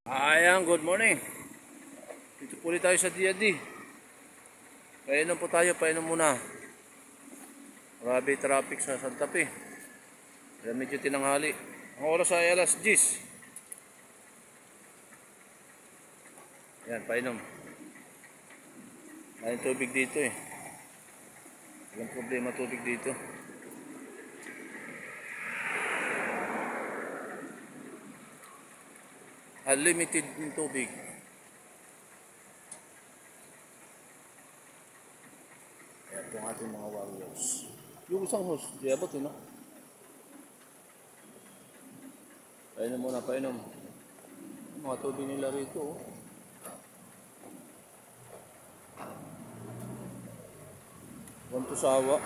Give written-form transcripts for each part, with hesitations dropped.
Ayan, good morning. Dito po ulit tayo sa D&D. Painom po tayo, painom muna. Grabe traffic sa Santa Fe. Kaya medyo tinanghali. Ang oras ay alas 10. Ayan, painom. May tubig dito eh. Walang problema tubig dito. Unlimited yung tubig. Ayan po ang ating mga warriors. Yung isang hose, di abot no? Painom muna, painom. Mga tubig nila rito oh. Huwag to sawa.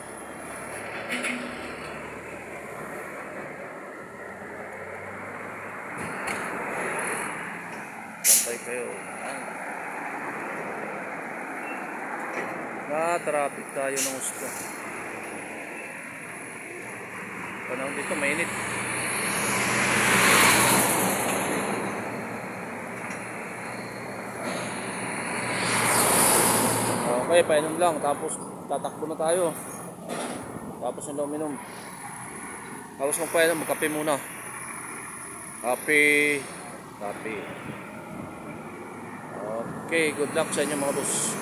Pantay kayo. Na-traffic tayo ng gusto. Panahon dito mainit. Okay, painom lang. Tapos tatakbo na tayo. Tapos na uminom. Tapos magpainom, magkape muna. Kape. Okay, good luck sa inyo mga boss.